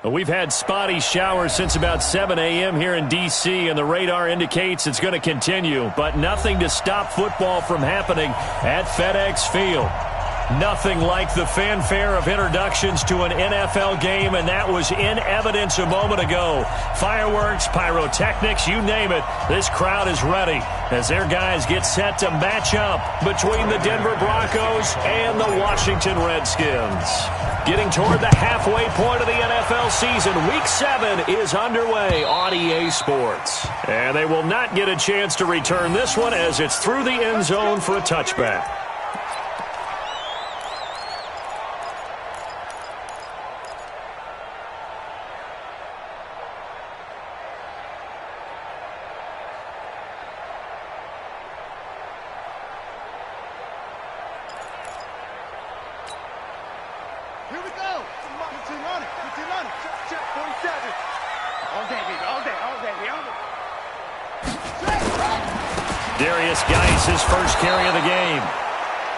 We've had spotty showers since about 7 a.m. here in D.C., and the radar indicates it's going to continue, but nothing to stop football from happening at FedEx Field. Nothing like the fanfare of introductions to an NFL game, and that was in evidence a moment ago. Fireworks, pyrotechnics, you name it. This crowd is ready as their guys get set to match up between the Denver Broncos and the Washington Redskins. Getting toward the halfway point of the NFL season, Week 7 is underway on EA Sports. And they will not get a chance to return this one as it's through the end zone for a touchback. His first carry of the game.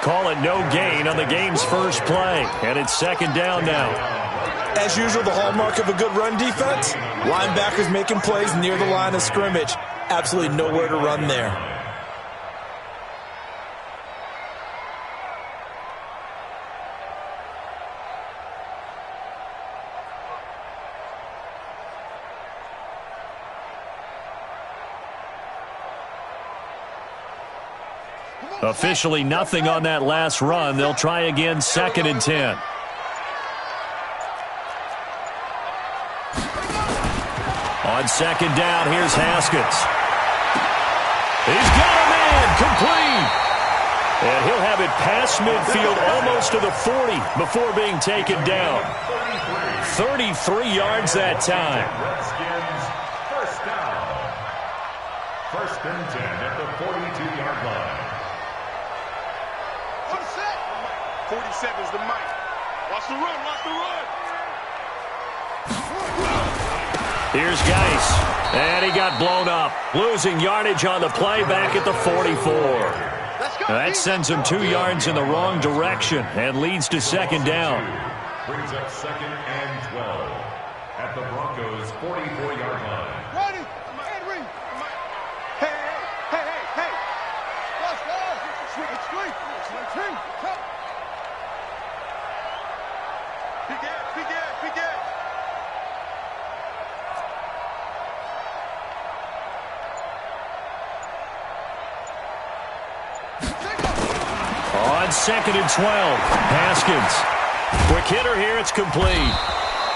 Call it no gain on the game's first play, and it's second down now. As usual, the hallmark of a good run defense, linebackers making plays near the line of scrimmage. Absolutely nowhere to run there. Officially nothing on that last run. They'll try again, second and 10. On second down, here's Haskins. He's got a man, complete. And he'll have it past midfield almost to the 40 before being taken down. 33 yards that time. Redskins, first down. First and 10 at the 42-yard line. 47's the mic. Watch the run, watch the run. Here's Geis, and he got blown up. Losing yardage on the play back at the 44. That sends him 2 yards in the wrong direction and leads to second down. Brings up second and 12 at the Broncos' 44-yard line. Ready, Henry. Hey. Let's go. Swing. Big gap. On second and 12, Haskins. Quick hitter here, it's complete.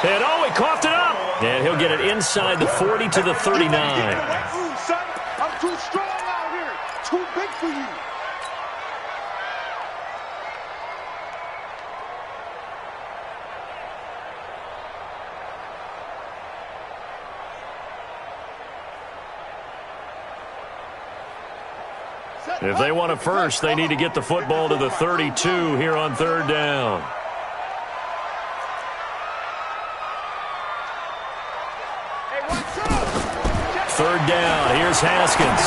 And he coughed it up. And he'll get it inside the 40 to the 39. I'm too strong out here. Too big for you. If they want a first, they need to get the football to the 32 here on third down. Third down, here's Haskins.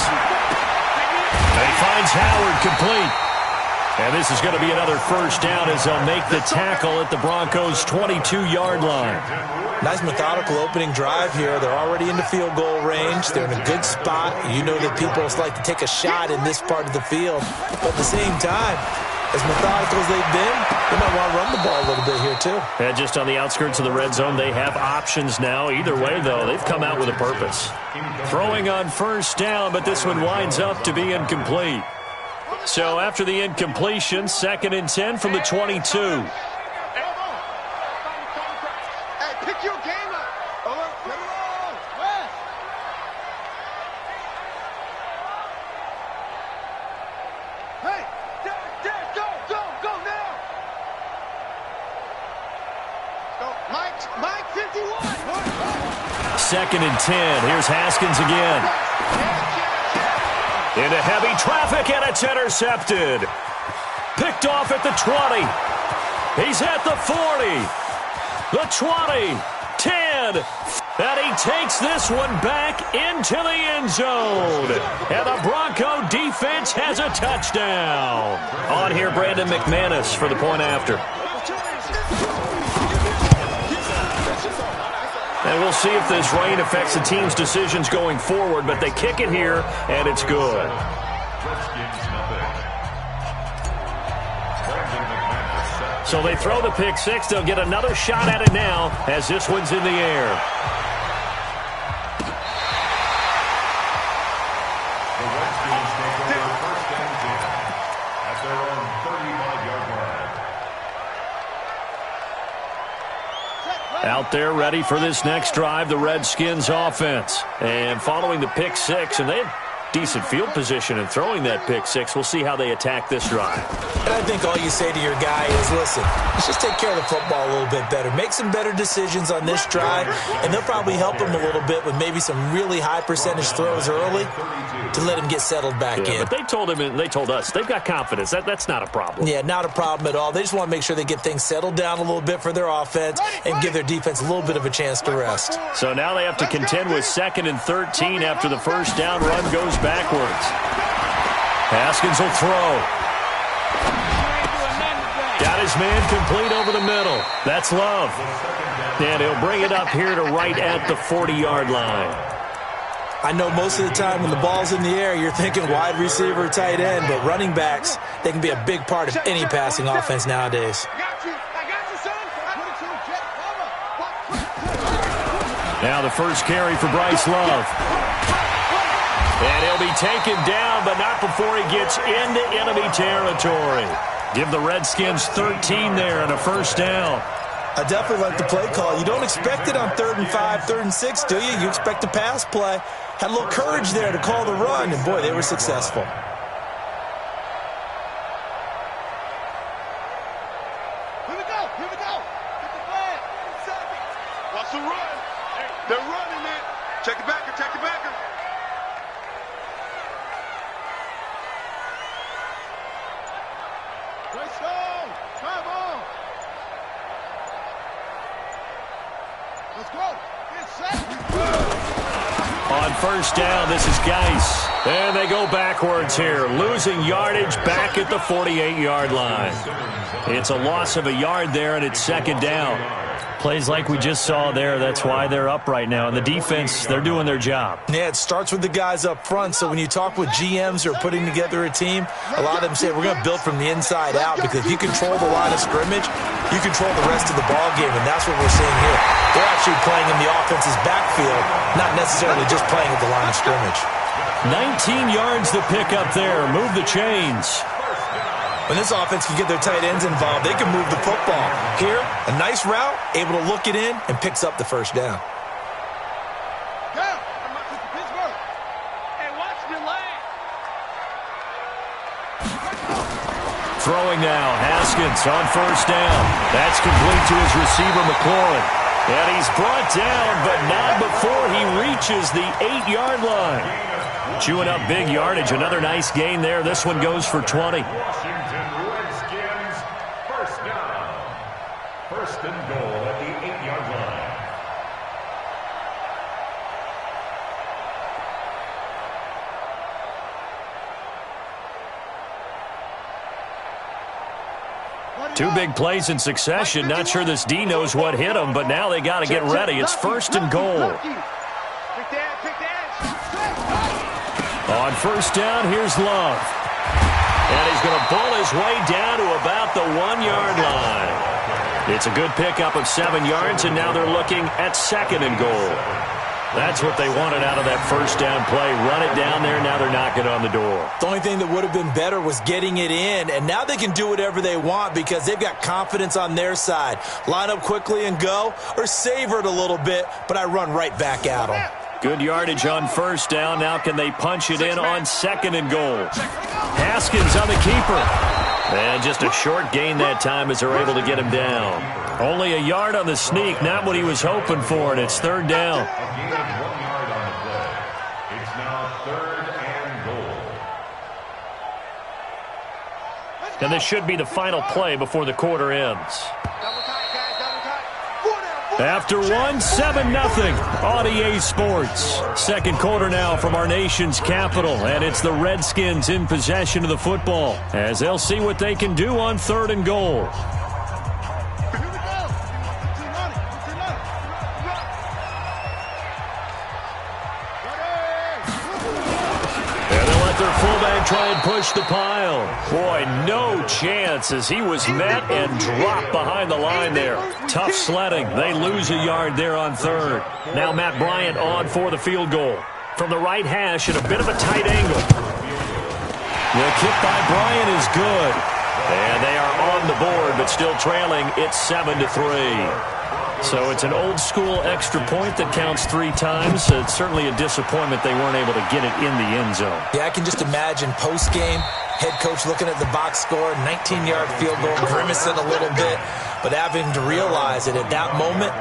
And he finds Howard complete. And this is going to be another first down as they'll make the tackle at the Broncos' 22-yard line. Nice methodical opening drive here. They're already into field goal range. They're in a good spot. You know that people like to take a shot in this part of the field. But at the same time, as methodical as they've been, they might want to run the ball a little bit here too. And just on the outskirts of the red zone, they have options now. Either way, though, they've come out with a purpose. Throwing on first down, but this one winds up to be incomplete. So after the incompletion, second and 10 from the 22. Second and 10. Here's Haskins again. Into heavy traffic, and it's intercepted. Picked off at the 20. He's at the 40. The 20. 10. And he takes this one back into the end zone. And the Bronco defense has a touchdown. On here, Brandon McManus for the point after. And we'll see if this rain affects the team's decisions going forward, but they kick it here, and it's good. So they throw the pick six. They'll get another shot at it now as this one's in the air. Out there ready for this next drive, the Redskins offense. And following the pick six, and they had decent field position in throwing that pick six. We'll see how they attack this drive. And I think all you say to your guy is, listen, let's just take care of the football a little bit better. Make some better decisions on this drive, and they'll probably help him a little bit with maybe some really high percentage throws early to let him get settled back in. But they told him, and they told us, they've got confidence. That's not a problem. Yeah, not a problem at all. They just want to make sure they get things settled down a little bit for their offense and give their defense a little bit of a chance to rest. So now they have to contend with 2nd and 13 after the first down run goes backwards. Haskins will throw. Got his man complete over the middle. That's Love. And he'll bring it up here to right at the 40-yard line. I know most of the time when the ball's in the air, you're thinking wide receiver, tight end, but running backs, they can be a big part of any passing offense nowadays. Now the first carry for Bryce Love. And he'll be taken down, but not before he gets into enemy territory. Give the Redskins 13 there and a first down. I definitely like the play call. You don't expect it on 3rd and 5, 3rd and 6, do you? You expect a pass play. Had a little courage there to call the run, and boy, they were successful. Here we go. Get the flag. What's the run? They're running it. Check the backer. Let's go. Get set. On first down, this is Geis. And they go backwards here, losing yardage back at the 48-yard line. It's a loss of a yard there, and it's 2nd down. Plays like we just saw there. That's why they're up right now. And the defense, they're doing their job. Yeah, it starts with the guys up front. So when you talk with GMs who are putting together a team, a lot of them say we're going to build from the inside out, because if you control the line of scrimmage, you control the rest of the ball game, and that's what we're seeing here. They're actually playing in the offense's backfield, not necessarily just playing at the line of scrimmage. 19 yards to pick up there. Move the chains. When this offense can get their tight ends involved, they can move the football. Here, a nice route, able to look it in, and picks up the first down. Throwing now, Haskins on first down. That's complete to his receiver, McLaurin. And he's brought down, but not before he reaches the 8-yard line. Chewing up big yardage. Another nice gain there. This one goes for 20. Washington Redskins, first down. 1st and goal at the 8-yard line. Two big plays in succession. Not sure this D knows what hit him, but now they got to get ready. It's 1st and goal. On first down, here's Love. And he's going to pull his way down to about the 1-yard line. It's a good pickup of 7 yards, and now they're looking at 2nd and goal. That's what they wanted out of that first down play. Run it down there, now they're knocking on the door. The only thing that would have been better was getting it in, and now they can do whatever they want because they've got confidence on their side. Line up quickly and go, or savor it a little bit, but I run right back at them. Good yardage on first down. Now can they punch it in on 2nd and goal? Haskins on the keeper. And just a short gain that time as they're able to get him down. Only a yard on the sneak, not what he was hoping for, and it's 3rd down. A gain of 1 yard on the play. It's now 3rd and goal. And this should be the final play before the quarter ends. After 1-7-0 on EA Sports. 2nd quarter now from our nation's capital, and it's the Redskins in possession of the football as they'll see what they can do on 3rd and goal. try and push the pile. Boy, no chance as he was met and dropped behind the line there. Tough sledding. They lose a yard there on third. Now Matt Bryant on for the field goal. From the right hash at a bit of a tight angle. The kick by Bryant is good. And they are on the board, but still trailing. It's 7-3. So it's an old-school extra point that counts 3 times. It's certainly a disappointment they weren't able to get it in the end zone. Yeah, I can just imagine post-game, head coach looking at the box score, 19-yard field goal, grimacing a little bit, but having to realize that at that moment,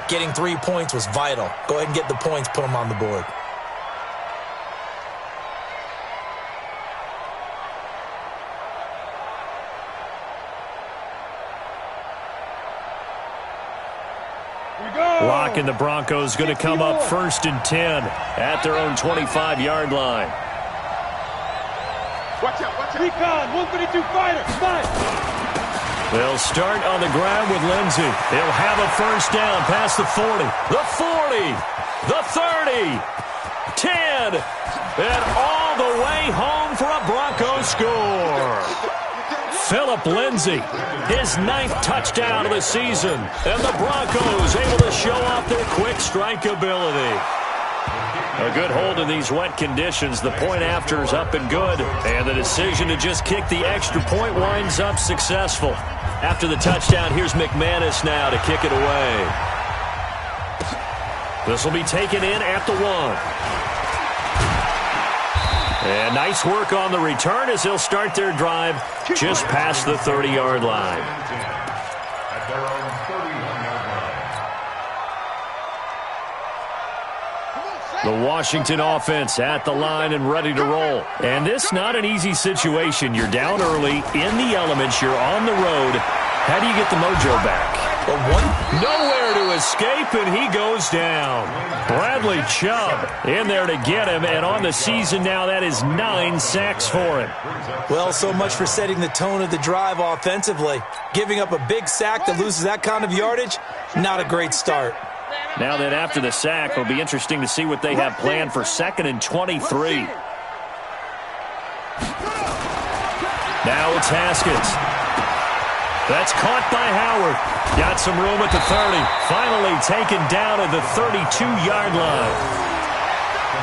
getting 3 points was vital. Go ahead and get the points, put them on the board. Locke and the Broncos going to come up 1st and 10 at their own 25-yard line. Watch out, watch out. Recon, 132 fighter, fight. They'll start on the ground with Lindsey. They'll have a first down past the 40, the 40, the 30, 10, and all the way home for a Broncos score. Phillip Lindsay, his 9th touchdown of the season, and the Broncos able to show off their quick strike ability. A good hold in these wet conditions. The point after is up and good, and the decision to just kick the extra point winds up successful. After the touchdown, here's McManus now to kick it away. This will be taken in at the 1. And nice work on the return as they'll start their drive just past the 30-yard line. At their own 31-yard line. The Washington offense at the line and ready to roll. And this not an easy situation. You're down early, in the elements, you're on the road. How do you get the mojo back? Nowhere to escape, and he goes down. Bradley Chubb in there to get him, and on the season now, that is 9 sacks for him. Well, so much for setting the tone of the drive offensively. Giving up a big sack that loses that kind of yardage, not a great start. Now that after the sack, it'll be interesting to see what they have planned for 2nd and 23. Now it's Haskins. That's caught by Howard. Got some room at the 30. Finally taken down at the 32-yard line.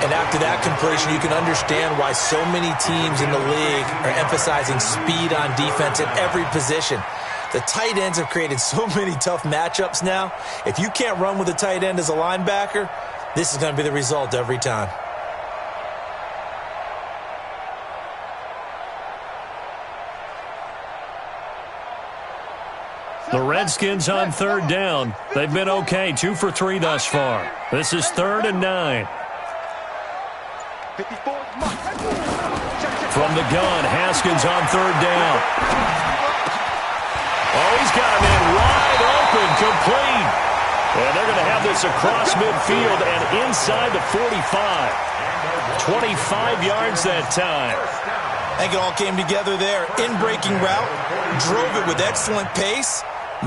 And after that completion, you can understand why so many teams in the league are emphasizing speed on defense at every position. The tight ends have created so many tough matchups now. If you can't run with a tight end as a linebacker, this is going to be the result every time. The Redskins on 3rd down. They've been okay, 2 for 3 thus far. This is 3rd and 9. From the gun, Haskins on 3rd down. Oh, he's got him in wide open, complete. And they're going to have this across midfield and inside the 45. 25 yards that time. I think it all came together there. In-breaking route, drove it with excellent pace.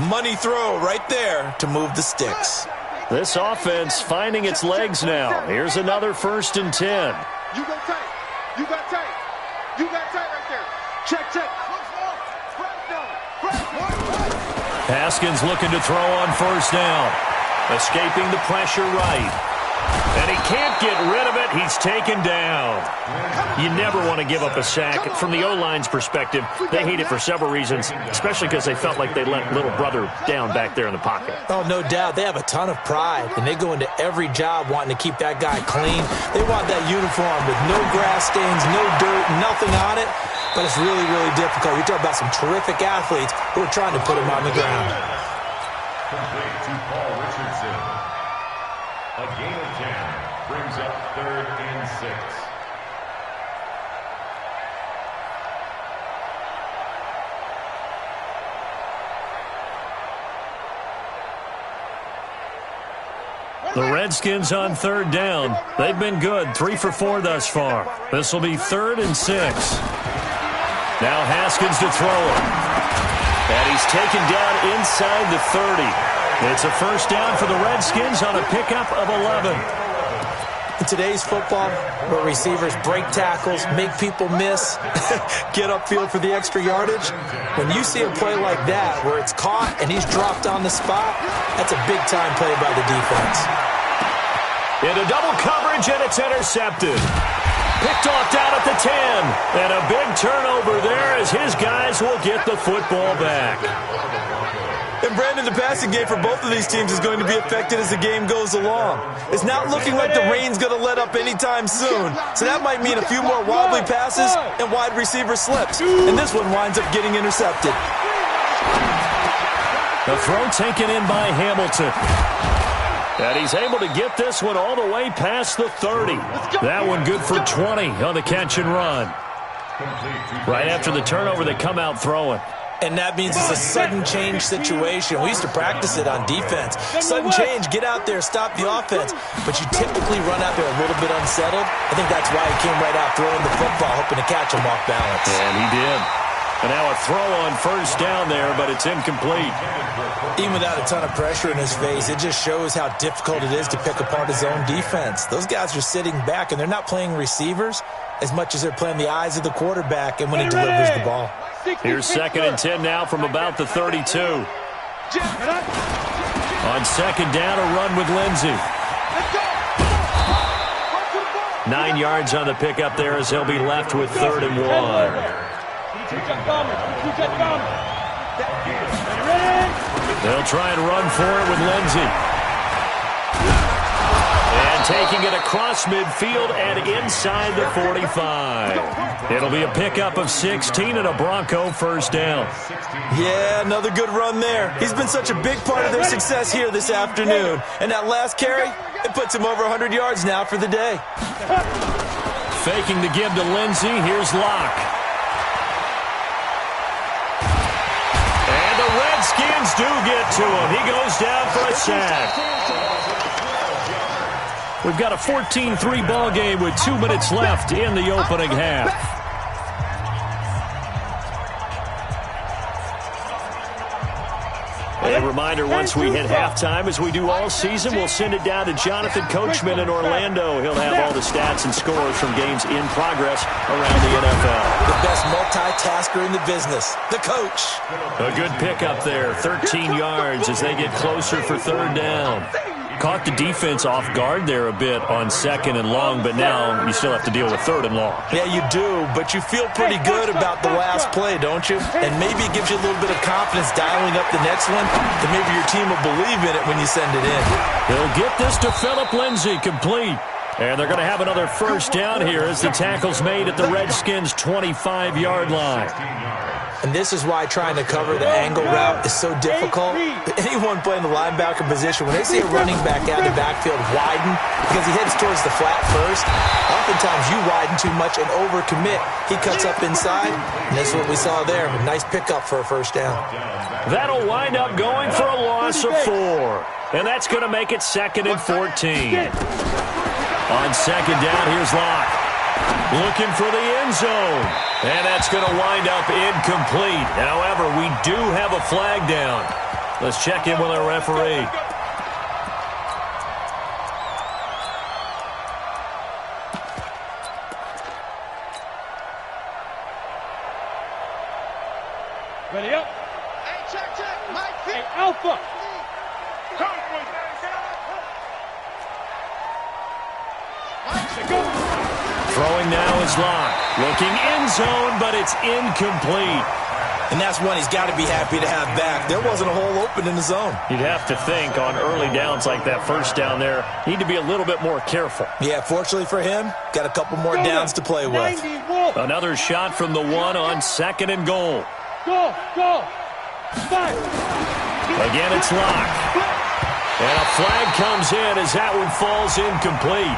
Money throw right there to move the sticks. This offense finding its legs now. Here's another 1st and 10. You got tight. You got tight. You got tight right there. Check, check. Haskins looking to throw on 1st down. Escaping the pressure right. And he can't get rid of it. He's taken down. You never want to give up a sack. From the O-line's perspective, they hate it for several reasons, especially because they felt like they let little brother down back there in the pocket. Oh, no doubt. They have a ton of pride, and they go into every job wanting to keep that guy clean. They want that uniform with no grass stains, no dirt, nothing on it. But it's really, really difficult. You're talking about some terrific athletes who are trying to put him on the ground. Complete to Paul Richardson. A gain of 10 brings up 3rd and 6. The Redskins on 3rd down. They've been good, 3 for 4 thus far. This will be 3rd and 6. Now Haskins to throw it. And he's taken down inside the 30. It's a first down for the Redskins on a pickup of 11. In today's football, where receivers break tackles, make people miss, get upfield for the extra yardage, when you see a play like that where it's caught and he's dropped on the spot, that's a big-time play by the defense. Into double coverage, and it's intercepted. Picked off down at the 10. And a big turnover there as his guys will get the football back. And, Brandon, the passing game for both of these teams is going to be affected as the game goes along. It's not looking like the rain's going to let up anytime soon. So that might mean a few more wobbly passes and wide receiver slips. And this one winds up getting intercepted. The throw taken in by Hamilton. And he's able to get this one all the way past the 30. That one good for 20 on the catch and run. Right after the turnover, they come out throwing. And that means it's a sudden change situation. We used to practice it on defense. Sudden change, get out there, stop the offense. But you typically run out there a little bit unsettled. I think that's why he came right out throwing the football, hoping to catch him off balance. And he did. And now a throw on first down there, but it's incomplete. Even without a ton of pressure in his face, it just shows how difficult it is to pick apart his own defense. Those guys are sitting back, and they're not playing receivers as much as they're playing the eyes of the quarterback and when he delivers the ball. Here's 2nd and 10 now from about the 32. On 2nd down, a run with Lindsey. 9 yards on the pickup there as he'll be left with 3rd and 1. They'll try and run for it with Lindsey. And taking it across midfield and inside the 45. It'll be a pickup of 16 and a Bronco first down. Yeah, another good run there. He's been such a big part of their success here this afternoon. And that last carry, it puts him over 100 yards now for the day. Faking the give to Lindsey. Here's Locke. And the Redskins do get to him. He goes down for a sack. We've got a 14-3 ball game with 2 minutes left in the opening half. A reminder, once we hit halftime, as we do all season, we'll send it down to Jonathan Coachman in Orlando. He'll have all the stats and scores from games in progress around the NFL. The best multitasker in the business, the coach. A good pickup there, 13 yards as they get closer for 3rd down. Caught the defense off guard there a bit on 2nd and long, but now you still have to deal with 3rd and long. Yeah, you do, but you feel pretty good about the last play, don't you? And maybe it gives you a little bit of confidence dialing up the next one, that maybe your team will believe in it when you send it in. They'll get this to Phillip Lindsay, complete. And they're going to have another first down here as the tackle's made at the Redskins' 25-yard line. And this is why trying to cover the angle route is so difficult. Anyone playing the linebacker position, when they see a running back out of the backfield widen because he heads towards the flat first, oftentimes you widen too much and overcommit. He cuts up inside, and that's what we saw there. A nice pickup for a first down. That'll wind up going for a loss of 4. And that's going to make it 2nd and 14. On 2nd down, here's Locke. Looking for the end zone. And that's going to wind up incomplete. However, we do have a flag down. Let's check in with our referee. Ready up. Hey, check. Mike, hey, Alpha. Throwing now is Locke. Looking end zone, but it's incomplete. And that's one he's got to be happy to have back. There wasn't a hole open in the zone. You'd have to think on early downs like that first down there, need to be a little bit more careful. Yeah, fortunately for him, got a couple more downs to play with. Another shot from the 1 on 2nd and goal. Go. Five. Again, it's Locke. And a flag comes in as that one falls incomplete.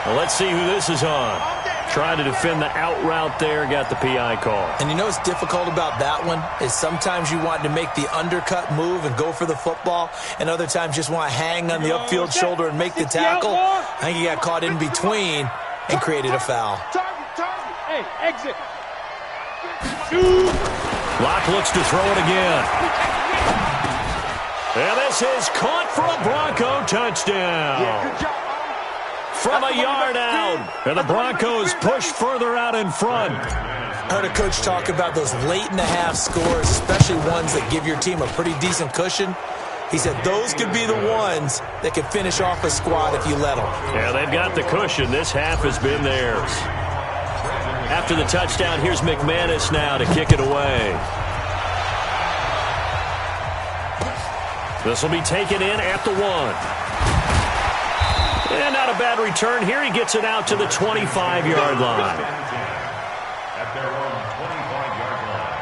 Well, let's see who this is on. Trying to defend the out route there, got the PI call. And you know what's difficult about that one is sometimes you want to make the undercut move and go for the football, and other times just want to hang on the upfield shoulder and make the tackle. I think he got caught in between and created a foul. Target. Hey, exit. Locke looks to throw it again. And this is caught for a Bronco touchdown. from a yard out. And the Broncos push further out in front. I heard a coach talk about those late-in-the-half scores, especially ones that give your team a pretty decent cushion. He said those could be the ones that could finish off a squad if you let them. Yeah, they've got the cushion. This half has been theirs. After the touchdown, here's McManus now to kick it away. This will be taken in at the 1. And not a bad return here. He gets it out to the 25-yard line. At their own 25-yard line.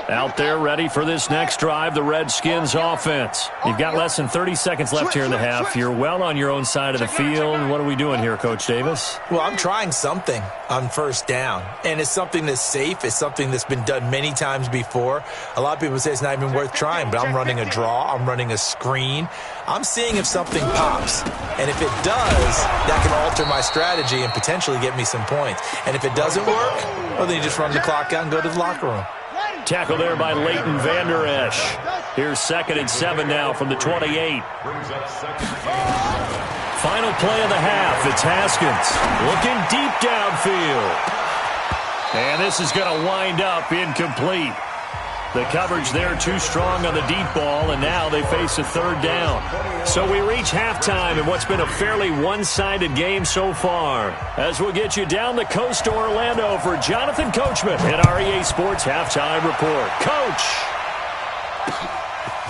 Out there ready for this next drive, the Redskins offense. You've got less than 30 seconds left here in the half. You're well on your own side of the field. What are we doing here, Coach Davis? Well, I'm trying something on first down, and it's something that's safe. It's something that's been done many times before. A lot of people say it's not even worth trying, but I'm running a draw. I'm running a screen. I'm seeing if something pops, and if it does, that can alter my strategy and potentially get me some points. And if it doesn't work, well, then you just run the clock out and go to the locker room. Tackle there by Leighton Vander Esch. Here's 2nd and 7 now from the 28. Final play of the half. It's Haskins looking deep downfield. And this is going to wind up incomplete. The coverage there too strong on the deep ball, and now they face a 3rd down. So we reach halftime in what's been a fairly one-sided game so far. As we'll get you down the coast to Orlando for Jonathan Coachman in our EA Sports Halftime Report. Coach!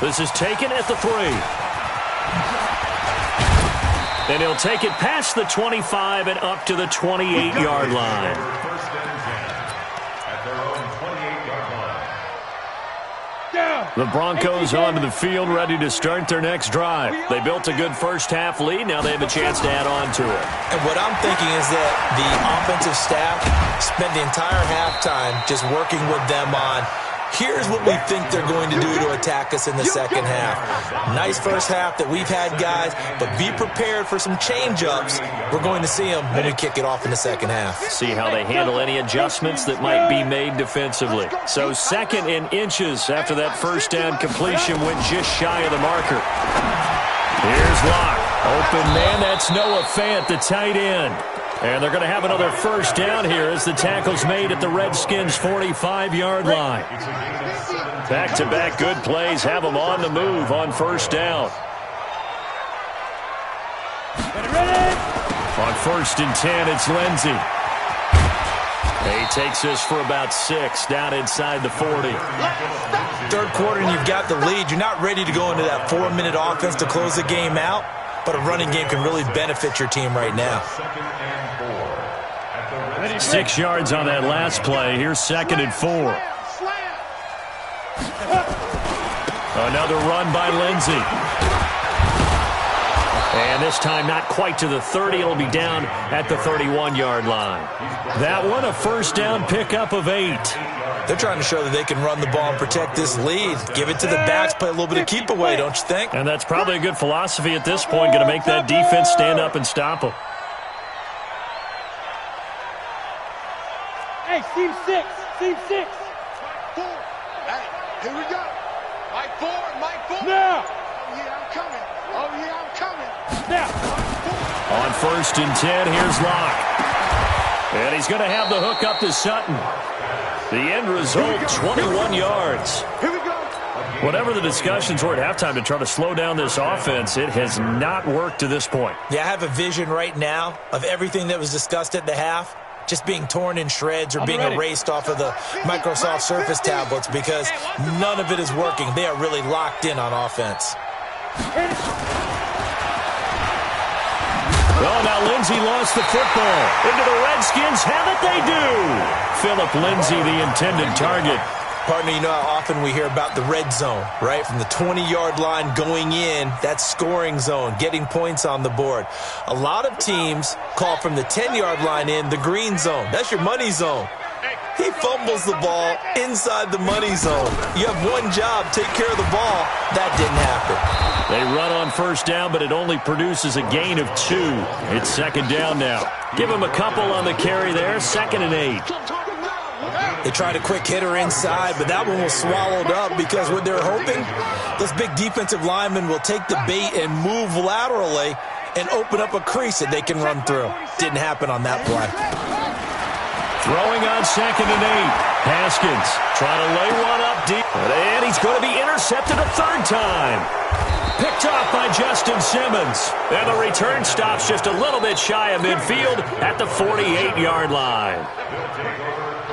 This is taken at the 3. And he'll take it past the 25 and up to the 28-yard line. The Broncos onto the field, ready to start their next drive. They built a good first-half lead. Now they have a chance to add on to it. And what I'm thinking is that the offensive staff spent the entire halftime just working with them on, here's what we think they're going to do to attack us in the second half. Nice first half that we've had, guys, but be prepared for some change-ups. We're going to see them when we kick it off in the second half. See how they handle any adjustments that might be made defensively. So 2nd and inches after that first down completion went just shy of the marker. Here's Locke. Open man, that's Noah Fant, the tight end. And they're going to have another first down here as the tackle's made at the Redskins' 45-yard line. Back-to-back good plays have them on the move on first down. On 1st and 10, it's Lindsey. He takes this for about 6 down inside the 40. Third quarter and you've got the lead. You're not ready to go into that 4-minute offense to close the game out, but a running game can really benefit your team right now. 6 yards on that last play. Here's 2nd and 4. Another run by Lindsey. And this time not quite to the 30. It'll be down at the 31-yard line. That one a first down pickup of 8. They're trying to show that they can run the ball and protect this lead. Give it to the backs, play a little bit of keep away, don't you think? And that's probably a good philosophy at this point. Going to make that defense stand up and stop them. Hey, Team 6. Team 6. Hey, here we go. Mike 4. Now. Oh, yeah, I'm coming. Now. On 1st and 10, here's Locke. And he's going to have the hook up to Sutton. The end result, 21 yards. Here we go. Whatever the discussions were at halftime to try to slow down this offense, it has not worked to this point. Yeah, I have a vision right now of everything that was discussed at the half just being torn in shreds or being erased off of the Microsoft Surface tablets because none of it is working. They are really locked in on offense. Well, now Lindsey lost the football. Into the Redskins. Have it they do. Philip Lindsay, the intended target. Partner, you know how often we hear about the red zone, right? From the 20-yard line going in, that's scoring zone, getting points on the board. A lot of teams call from the 10-yard line in the green zone. That's your money zone. He fumbles the ball inside the money zone. You have one job, take care of the ball. That didn't happen. They run on first down, but it only produces a gain of 2. It's 2nd down now. Give him a couple on the carry there, 2nd and 8. They tried a quick hitter inside, but that one was swallowed up because what they're hoping, those big defensive linemen will take the bait and move laterally and open up a crease that they can run through. Didn't happen on that play. Throwing on 2nd and 8. Haskins trying to lay one up deep. And he's going to be intercepted a third time. Picked off by Justin Simmons. And the return stops just a little bit shy of midfield at the 48-yard line.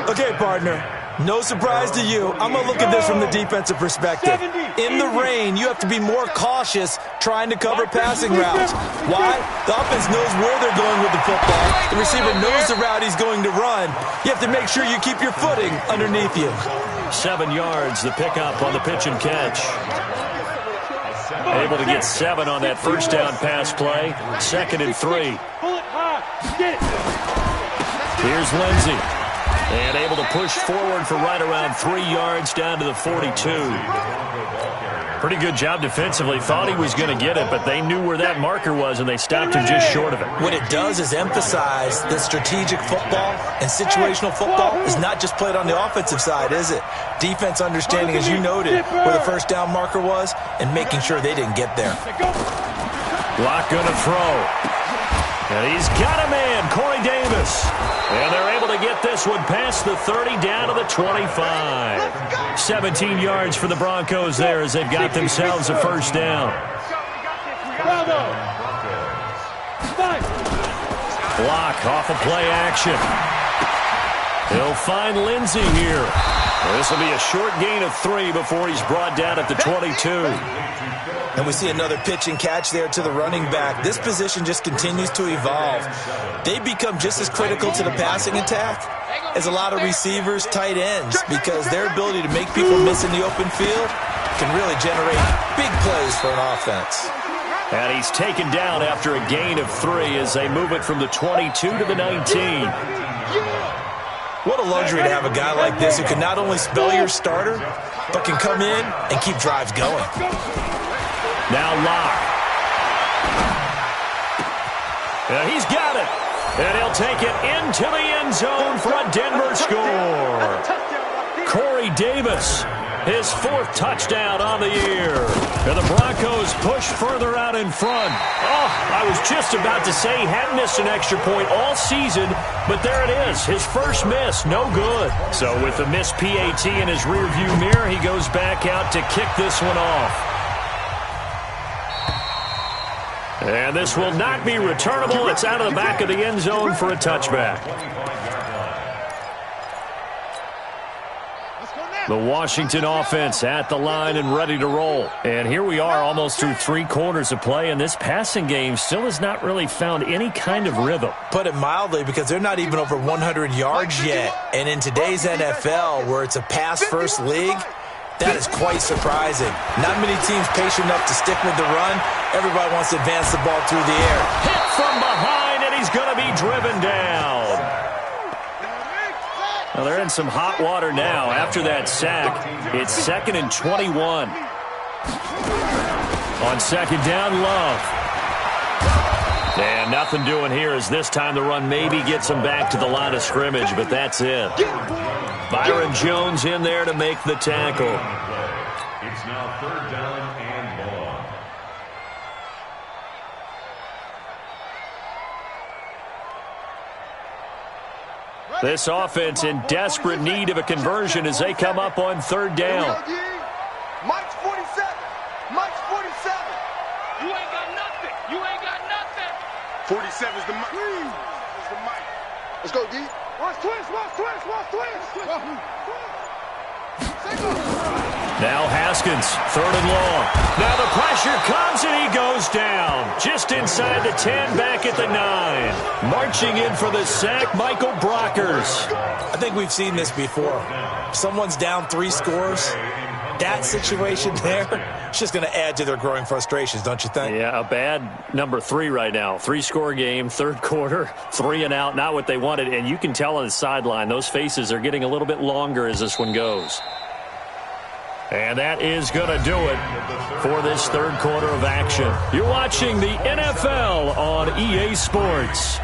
Okay, partner. No surprise to you. I'm going to look at this from the defensive perspective. In the rain, you have to be more cautious trying to cover passing routes. Why? The offense knows where they're going with the football. The receiver knows the route he's going to run. You have to make sure you keep your footing underneath you. 7 yards, the pickup on the pitch and catch. Able to get 7 on that first down pass play. 2nd and 3. Here's Lindsey. And able to push forward for right around 3 yards down to the 42. Pretty good job defensively. Thought he was going to get it, but they knew where that marker was, and they stopped him just short of it. What it does is emphasize that strategic football and situational football is not just played on the offensive side, is it? Defense understanding, as you noted, where the first down marker was and making sure they didn't get there. Block going to throw. And he's got a man, Corey Davis. And they're able to get this one past the 30 down to the 25. 17 yards for the Broncos there as they've got themselves a first down. Block off of play action. He'll find Lindsey here. This will be a short gain of 3 before he's brought down at the 22. And we see another pitch and catch there to the running back. This position just continues to evolve. They become just as critical to the passing attack as a lot of receivers, tight ends, because their ability to make people miss in the open field can really generate big plays for an offense. And he's taken down after a gain of 3 as they move it from the 22 to the 19. What a luxury to have a guy like this who can not only spell your starter, but can come in and keep drives going. Now Locke. And he's got it. And he'll take it into the end zone for a Denver score. Corey Davis, his 4th touchdown on the year. And the Broncos push further out in front. Oh, I was just about to say he hadn't missed an extra point all season, but there it is, his first miss, no good. So with the missed PAT in his rearview mirror, he goes back out to kick this one off. And this will not be returnable. It's out of the back of the end zone for a touchback. The Washington offense at the line and ready to roll. And here we are almost through 3 quarters of play, and this passing game still has not really found any kind of rhythm. Put it mildly, because they're not even over 100 yards yet. And in today's NFL, where it's a pass-first league, that is quite surprising. Not many teams patient enough to stick with the run. Everybody wants to advance the ball through the air. Hit from behind, and he's going to be driven down. Well, they're in some hot water now. After that sack, it's 2nd and 21. On 2nd down, Love. And nothing doing here as this time the run maybe gets them back to the line of scrimmage, but that's it. Byron Jones in there to make the tackle. It's now 3rd down and long. This offense in desperate need of a conversion as they come up on 3rd down. Mike's 47. Mike's 47. You ain't got nothing. You ain't got nothing. 47 is the Mike. Let's go, D. Watch twist, watch twist, watch twist. Now Haskins, 3rd and long. Now the pressure comes and he goes down. Just inside the 10, back at the 9. Marching in for the sack, Michael Brockers. I think we've seen this before. Someone's down 3 scores. That situation there, it's just going to add to their growing frustrations, don't you think? Yeah, a bad number 3 right now. 3-score game, 3rd quarter, 3 and out, not what they wanted. And you can tell on the sideline, those faces are getting a little bit longer as this one goes. And that is going to do it for this 3rd quarter of action. You're watching the NFL on EA Sports.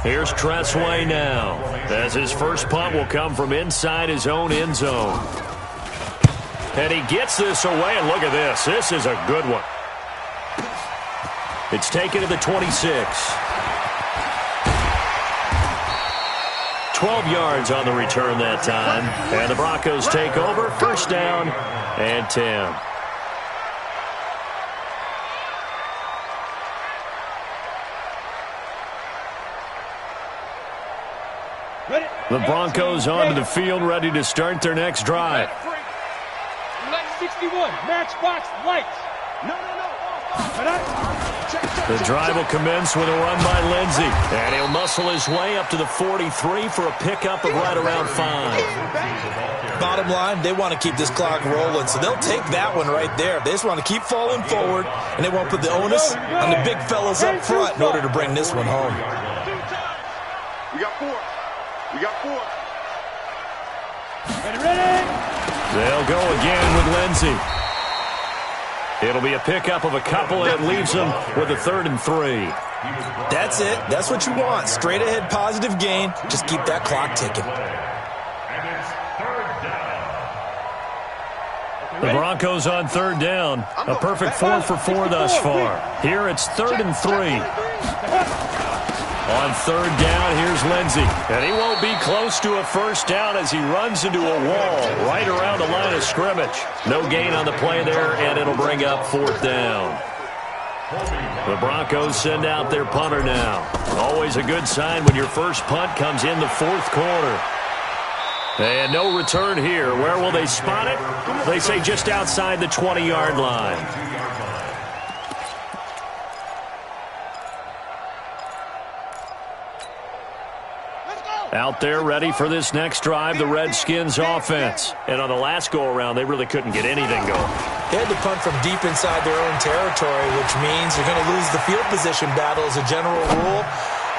Here's Tressway now, as his first punt will come from inside his own end zone. And he gets this away, and look at this. This is a good one. It's taken to the 26. 12 yards on the return that time. And the Broncos take over, first down and 10. The Broncos onto the field, ready to start their next drive. 61, matchbox lights. No. The drive will commence with a run by Lindsey. And he'll muscle his way up to the 43 for a pickup of right around 5. Bottom line, they want to keep this clock rolling, so they'll take that one right there. They just want to keep falling forward, and they won't put the onus on the big fellas up front in order to bring this one home. We got 4. They'll go again with Lindsey. It'll be a pickup of a couple, and it leaves them with a 3rd and 3. That's it. That's what you want. Straight ahead positive gain. Just keep that clock ticking. The Broncos on 3rd down. A perfect 4 for 4 thus far. Here it's 3rd and 3. On 3rd down, here's Lindsey. And he won't be close to a first down as he runs into a wall right around the line of scrimmage. No gain on the play there, and it'll bring up 4th down. The Broncos send out their punter now. Always a good sign when your first punt comes in the 4th quarter. And no return here. Where will they spot it? They say just outside the 20-yard line. Out there ready for this next drive, the Redskins offense. And on the last go-around, they really couldn't get anything going. They had to punt from deep inside their own territory, which means you're going to lose the field position battle as a general rule.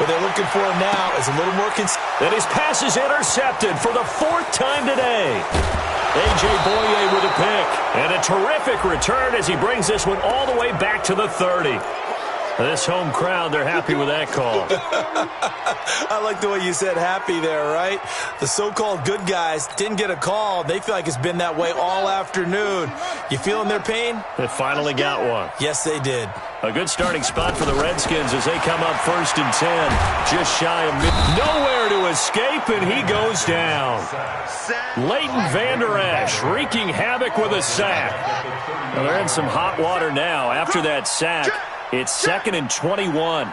What they're looking for now is a little more And his pass is intercepted for the 4th time today. A.J. Boye with a pick. And a terrific return as he brings this one all the way back to the 30. This home crowd, they're happy with that call. I like the way you said happy there, right? The so-called good guys didn't get a call. They feel like it's been that way all afternoon. You feeling their pain? They finally got one. Yes, they did. A good starting spot for the Redskins as they come up 1st and 10. Just shy of nowhere to escape, and he goes down. Leighton Vander Esch wreaking havoc with a sack. Well, they're in some hot water now after that sack. It's 2nd and 21.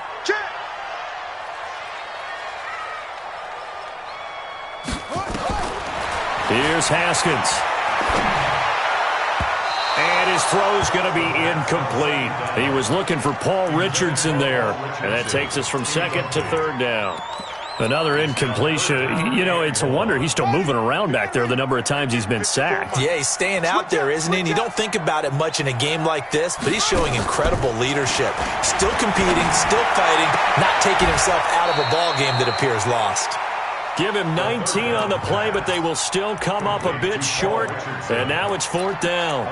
Here's Haskins. And his throw's going to be incomplete. He was looking for Paul Richardson there. And that takes us from 2nd to 3rd down. Another incompletion. You know, it's a wonder he's still moving around back there the number of times he's been sacked. Yeah, he's staying out there, isn't he? And you don't think about it much in a game like this, but he's showing incredible leadership. Still competing, still fighting, not taking himself out of a ball game that appears lost. Give him 19 on the play, but they will still come up a bit short. And now it's 4th down.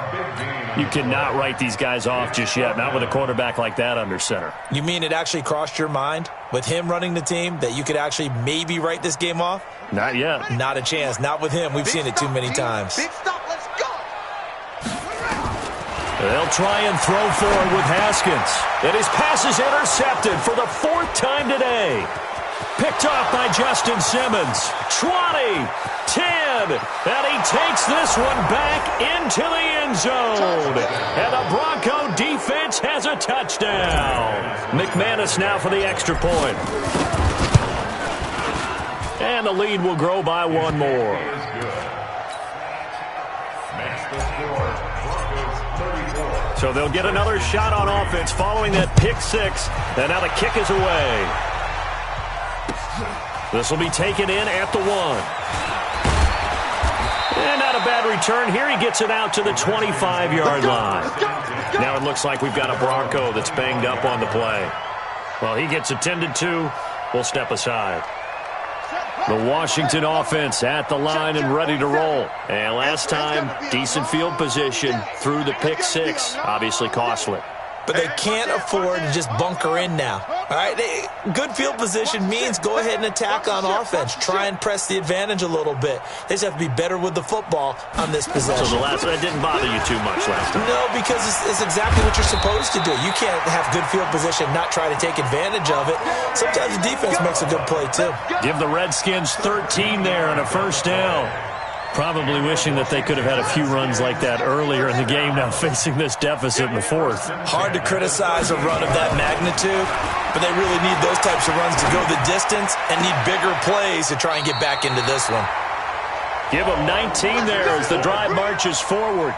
You cannot write these guys off just yet, not with a quarterback like that under center. You mean it actually crossed your mind with him running the team that you could actually maybe write this game off? Not yet. Not a chance. Not with him. We've seen it too many times. Big stop, let's go. They'll try and throw forward with Haskins. And his pass is intercepted for the 4th time today. Picked off by Justin Simmons. 20, 10, and he takes this one back into the end zone. And the Bronco defense has a touchdown. McManus now for the extra point. And the lead will grow by 1 more. So they'll get another shot on offense following that pick 6. And now the kick is away. This will be taken in at the 1. And not a bad return here. He gets it out to the 25-yard line. Now it looks like we've got a Bronco that's banged up on the play. Well, he gets attended to. We'll step aside. The Washington offense at the line and ready to roll. And last time, decent field position through the pick 6. Obviously costly. but they can't afford to just bunker in now. All right, good field position means go ahead and attack on offense. Try and press the advantage a little bit. They just have to be better with the football on this possession. So that didn't bother you too much last time? No, because it's exactly what you're supposed to do. You can't have good field position, not try to take advantage of it. Sometimes the defense makes a good play, too. Give the Redskins 13 there and a first down. Probably wishing that they could have had a few runs like that earlier in the game, now facing this deficit in the fourth. Hard to criticize a run of that magnitude, but they really need those types of runs to go the distance and need bigger plays to try and get back into this one. Give them 19 there as the drive marches forward.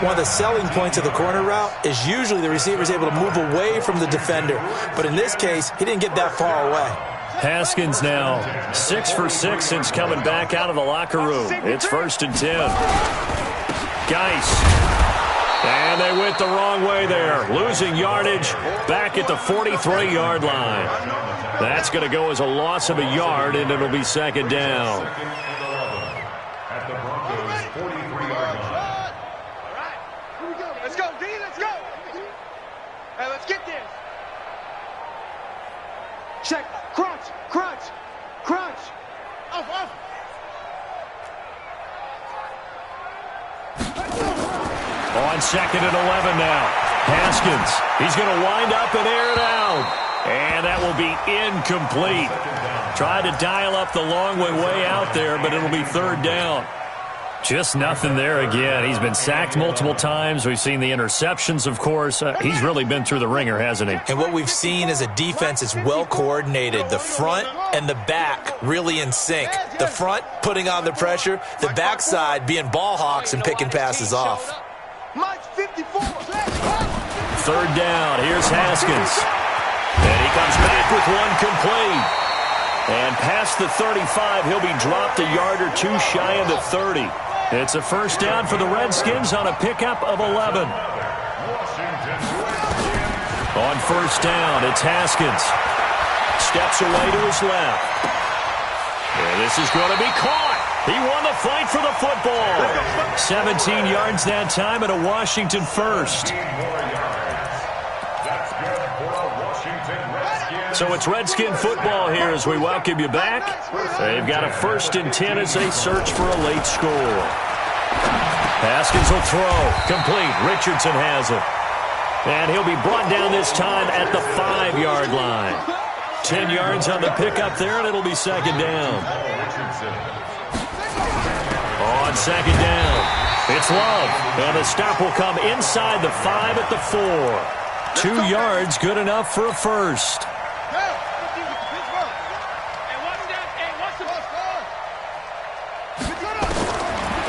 One of the selling points of the corner route is usually the receiver is able to move away from the defender, but in this case, he didn't get that far away. Haskins now 6 for 6 since coming back out of the locker room. It's 1st and 10. Geis. And they went the wrong way there. Losing yardage back at the 43-yard line. That's going to go as a loss of a yard, and it'll be 2nd down. At the Broncos' 43-yard line. All right, here we go. Let's go, D. Let's go. Hey, let's get this. Check. Crunch. Crunch. Crunch. Off, off. On 2nd and 11 now. Haskins. He's going to wind up and air it out. And that will be incomplete. Tried to dial up the long way out there, but it'll be 3rd down. Just nothing there again. He's been sacked multiple times. We've seen the interceptions, of course. He's really been through the ringer, hasn't he? And what we've seen is a defense that's well coordinated. The front and the back really in sync. The front putting on the pressure, the backside being ball hawks and picking passes off. Mike's 54. 3rd down. Here's Haskins. And he comes back with one complete. And past the 35, he'll be dropped a yard or two shy of the 30. It's a first down for the Redskins on a pickup of 11. On first down, it's Haskins. Steps away to his left. And this is going to be caught. He won the fight for the football. 17 yards that time and a Washington first. So it's Redskin football here as we welcome you back. They've got a 1st and 10 as they search for a late score. Haskins will throw. Complete. Richardson has it. And he'll be brought down this time at the 5-yard line. 10 yards on the pickup there, and it'll be 2nd down. On 2nd down, it's Love. And the stop will come inside the 5 at the 4. 2 yards, good enough for a first.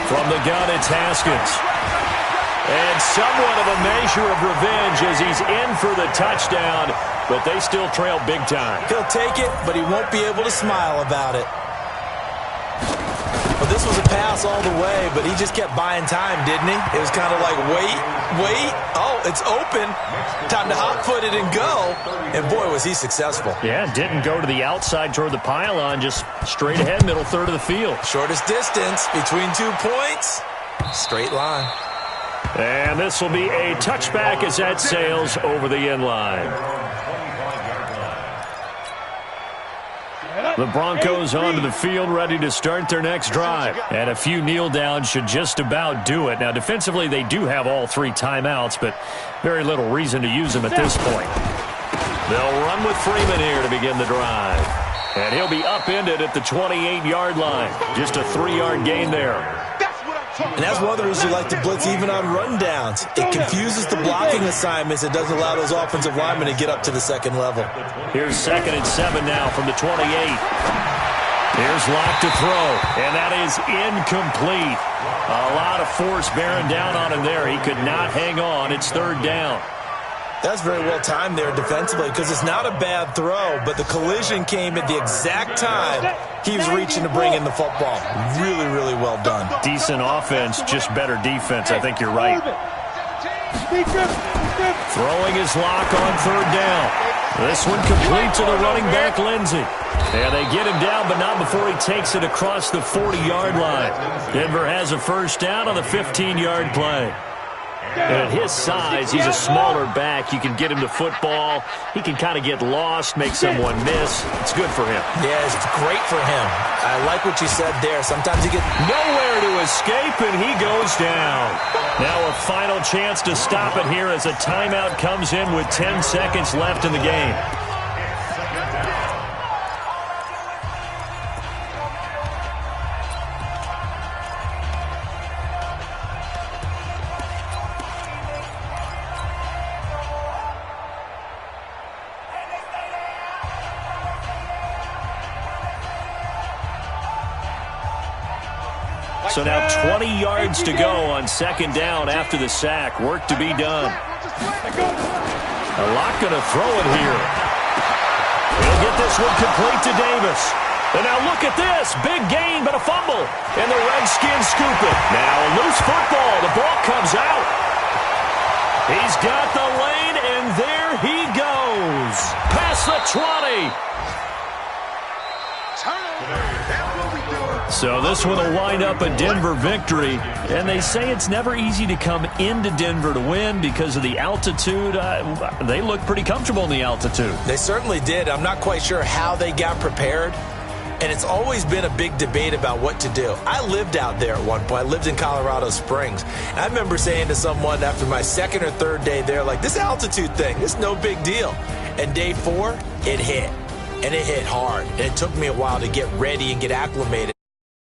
From the gun, it's Haskins. And somewhat of a measure of revenge as he's in for the touchdown, but they still trail big time. He'll take it, but he won't be able to smile about it. Well, this was a pass all the way, but he just kept buying time, didn't he? It was kind of like, wait. Oh, it's open. Time to hot-foot it and go. And, boy, was he successful. Yeah, didn't go to the outside toward the pylon, just straight ahead, middle third of the field. Shortest distance between 2 points. Straight line. And this will be a touchback as that sails over the end line. The Broncos onto the field, ready to start their next drive. And a few kneel downs should just about do it. Now, defensively, they do have all 3 timeouts, but very little reason to use them at this point. They'll run with Freeman here to begin the drive. And he'll be upended at the 28-yard line. Just a 3-yard gain there. And that's one of the reasons you like to blitz even on rundowns. It confuses the blocking assignments. It doesn't allow those offensive linemen to get up to the 2nd level. Here's 2nd and 7 now from the 28. Here's Locke to throw, and that is incomplete. A lot of force bearing down on him there. He could not hang on. It's 3rd down. That's very well timed there defensively because it's not a bad throw, but the collision came at the exact time he was reaching to bring in the football. Really, really well done. Decent offense, just better defense. I think you're right. Throwing his lock on 3rd down. This one complete to the running back, Lindsey. And they get him down, but not before he takes it across the 40-yard line. Denver has a first down on the 15-yard play. And at his size, he's a smaller back. You can get him to football. He can kind of get lost, make someone miss. It's good for him. Yeah, it's great for him. I like what you said there. Sometimes you get nowhere to escape, and he goes down. Now a final chance to stop it here as a timeout comes in with 10 seconds left in the game. So now 20 yards to go on second down after the sack. Work to be done. A lot going to throw it here. He'll get this one complete to Davis. And now look at this. Big gain, but a fumble. And the Redskins scoop it. Now a loose football. The ball comes out. He's got the lane, and there he goes. Past the 20. So this one will wind up a Denver victory. And they say it's never easy to come into Denver to win because of the altitude. They look pretty comfortable in the altitude. They certainly did. I'm not quite sure how they got prepared. And it's always been a big debate about what to do. I lived out there at one point. I lived in Colorado Springs. And I remember saying to someone after my second or third day there, like, this altitude thing, it's no big deal. And day 4, it hit. And it hit hard. And it took me a while to get ready and get acclimated.